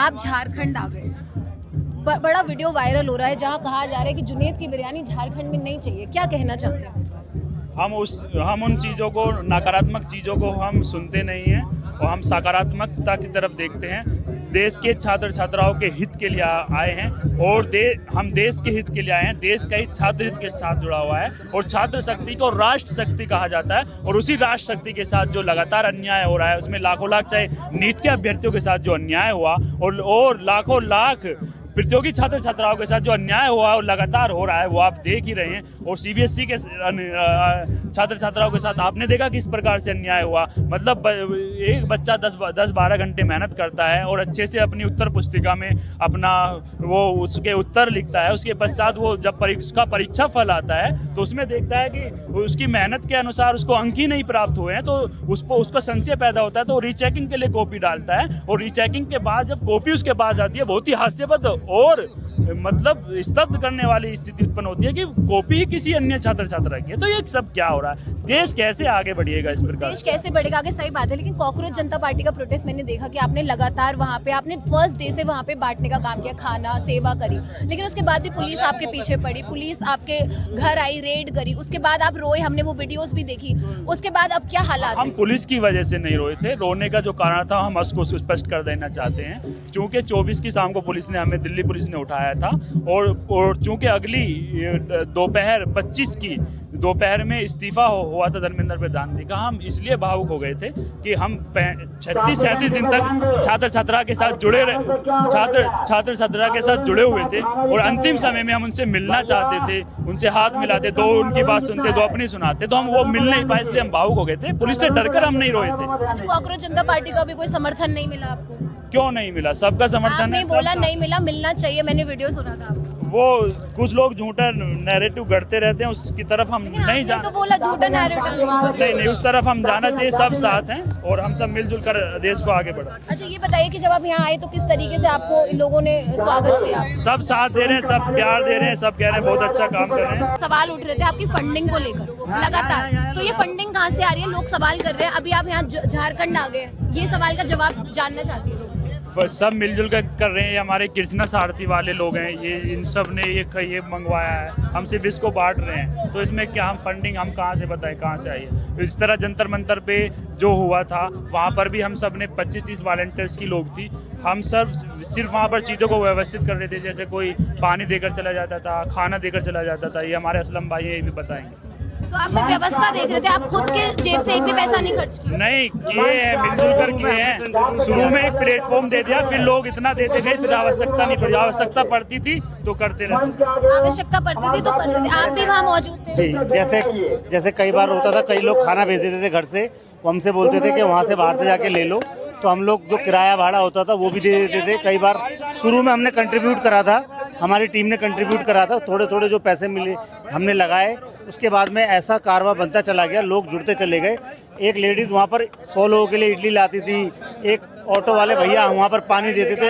आप झारखंड आ गए, बड़ा वीडियो वायरल हो रहा है जहां कहा जा रहा है कि जुनैद की बिरयानी झारखंड में नहीं चाहिए, क्या कहना चाहते हैं? हम उन चीज़ों को, नकारात्मक चीज़ों को हम सुनते नहीं हैं और हम सकारात्मकता की तरफ देखते हैं। देश के छात्र छात्राओं के हित के लिए आए हैं और हम देश के हित के लिए आए हैं। देश का हित छात्र हित के साथ जुड़ा हुआ है और छात्र शक्ति को राष्ट्र शक्ति कहा जाता है। और उसी राष्ट्र शक्ति के साथ जो लगातार अन्याय हो रहा है, उसमें लाखों लाख, चाहे नीट के अभ्यर्थियों के साथ जो अन्याय हुआ और लाखों लाख प्रतियोगी छात्र छात्राओं के साथ जो अन्याय हुआ और लगातार हो रहा है, वो आप देख ही रहे हैं। और सीबीएसई के छात्र छात्राओं के साथ आपने देखा किस प्रकार से अन्याय हुआ। मतलब एक बच्चा 10-12 घंटे मेहनत करता है और अच्छे से अपनी उत्तर पुस्तिका में अपना वो उसके उत्तर लिखता है। उसके पश्चात वो जब परीक्षा फल आता है तो उसमें देखता है कि उसकी मेहनत के अनुसार उसको अंक ही नहीं प्राप्त हुए हैं, तो उसको संशय पैदा होता है, तो रीचेकिंग के लिए कॉपी डालता है। और रीचेकिंग के बाद जब कॉपी उसके पास आती है, बहुत ही हास्यास्पद और मतलब स्तब्ध करने वाली स्थिति उत्पन्न होती है कि कॉपी ही किसी अन्य छात्र छात्रा की है। तो ये सब क्या हो रहा है? देश कैसे आगे बढ़ेगा इस प्रकार? देश कैसे बढ़ेगा आगे, सही बात है। लेकिन कॉकरोच जनता पार्टी का प्रोटेस्ट मैंने देखा कि आपने लगातार वहाँ पे आपने फर्स्ट डे से वहाँ पे बांटने का काम किया, खाना सेवा करी, लेकिन उसके बाद भी पुलिस आपके पीछे पड़ी, पुलिस आपके घर आई, रेड करी, उसके बाद आप रोए, हमने वो वीडियोस भी देखी। उसके बाद अब क्या हालात? हम पुलिस की वजह से नहीं रोए थे। रोने का जो कारण था हम उसको स्पष्ट कर देना चाहते हैं। चूंकि 24 की शाम को पुलिस ने हमें, दिल्ली पुलिस ने उठाया था और चूंकि अगली दोपहर 25 की दोपहर में इस्तीफा हुआ था धर्मेंद्र प्रधान जी का, हम इसलिए भावुक हो गए थे कि हम 36-37 दिन तक छात्र छात्रा के साथ जुड़े रहे, छात्र छात्रा के साथ जुड़े हुए थे और अंतिम समय में हम उनसे मिलना चाहते थे, उनसे हाथ मिलाते, दो उनकी बात सुनते, दो अपनी सुनाते, तो हम वो मिल नहीं पाए, इसलिए हम भावुक हो गए थे। पुलिस से डरकर हम नहीं रोए थे। कॉकरोच जनता पार्टी का भी कोई समर्थन नहीं मिला आपको? क्यों नहीं मिला? सबका समर्थन आपने बोला नहीं मिला, मिलना चाहिए, मैंने वीडियो सुना था आपको। वो कुछ लोग झूठा नैरेटिव गढ़ते रहते हैं, उसकी तरफ हम नहीं तो बोला झूठा नैरेटिव नहीं, उस तरफ हम जाना चाहिए। सब साथ हैं और हम सब मिलजुल कर देश को आगे बढ़ा। अच्छा, ये बताइए कि जब आप यहाँ आए तो किस तरीके से आपको इन लोगों ने स्वागत किया? सब साथ दे रहे हैं, सब प्यार दे रहे हैं, सब कह रहे हैं बहुत अच्छा काम कर रहे हैं। सवाल उठ रहे थे आपकी फंडिंग को लेकर लगातार, तो ये फंडिंग कहाँ से आ रही है? लोग सवाल कर रहे हैं। अभी आप यहाँ झारखंड आ गए, ये सवाल का जवाब जानना चाहती हूँ। सब मिलजुल कर रहे हैं। हमारे कृष्णा सारथी वाले लोग हैं, ये इन सब ने ये मंगवाया है, हम सिर्फ इसको बांट रहे हैं। तो इसमें क्या हम फंडिंग हम कहाँ से बताएं, कहाँ से आई है? इस तरह जंतर मंतर पे जो हुआ था, वहाँ पर भी हम सब ने 25-30 वॉलंटियर्स की लोग थी, हम सब सिर्फ वहाँ पर चीज़ों को व्यवस्थित कर रहे थे। जैसे कोई पानी देकर चला जाता था, खाना देकर चला जाता था। ये हमारे असलम भाई ये भी बताएंगे। तो आप सिर्फ व्यवस्था देख रहे थे, आप खुद के जेब से एक भी पैसा नहीं खर्च किया? नहीं किए हैं, मिलजुल कर किए हैं। शुरू में एक प्लेटफॉर्म दे दिया, फिर लोग इतना देते गए, फिर आवश्यकता नहीं पड़ी। आवश्यकता पड़ती थी तो करते रहते। आवश्यकता पड़ती थी तो करते थे। आप भी वहाँ मौजूद थे? जी, जैसे कई बार होता था, कई लोग खाना भेज देते थे घर से, वो हमसे बोलते थे कि वहाँ से बाहर से जाके ले लो, तो हम लोग जो किराया भाड़ा होता था वो भी दे देते थे। कई बार शुरू में हमने कंट्रीब्यूट करा था, हमारी टीम ने कंट्रीब्यूट करा था, थोड़े थोड़े जो पैसे मिले हमने लगाए। उसके बाद में ऐसा कारवा बनता चला गया, लोग जुड़ते चले गए। एक लेडीज़ वहाँ पर 100 लोगों के लिए इडली लाती थी, एक ऑटो वाले भैया वहाँ पर पानी देते थे।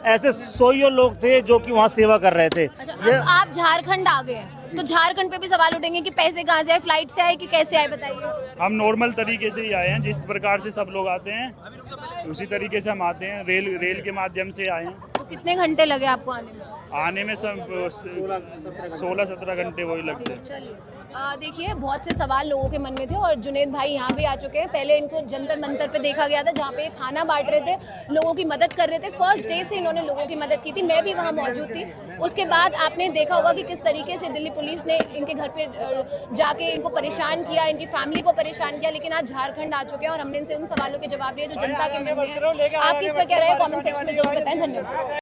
ऐसे 100 लोग थे जो कि वहाँ सेवा कर रहे थे। अच्छा, आप झारखंड आ गए हैं तो झारखंड पे भी सवाल उठेंगे कि पैसे कहाँ से आए, फ्लाइट से आए कि कैसे आए, बताइए। हम नॉर्मल तरीके से ही आए हैं, जिस प्रकार से सब लोग आते हैं उसी तरीके से हम आते हैं। रेल के माध्यम से आए हैं। तो कितने घंटे लगे आपको आने में? आने में सब 16-17 घंटे वही लगते हैं। चलिए, देखिए बहुत से सवाल लोगों के मन में थे और जुनैद भाई यहाँ भी आ चुके हैं। पहले इनको जंतर मंतर पे देखा गया था जहाँ पे खाना बांट रहे थे, लोगों की मदद कर रहे थे। फर्स्ट डे से इन्होंने लोगों की मदद की थी, मैं भी वहाँ मौजूद थी। उसके बाद आपने देखा होगा कि किस तरीके से दिल्ली पुलिस ने इनके घर पे जाके इनको परेशान किया, इनकी फैमिली को परेशान किया। लेकिन आज झारखंड आ चुके हैं और हमने इनसे उन सवालों के जवाब दिए जो जनता के मन में है। आप किस पर कह रहे हैं, कॉमेंट सेक्शन में जरूर बताएं। धन्यवाद।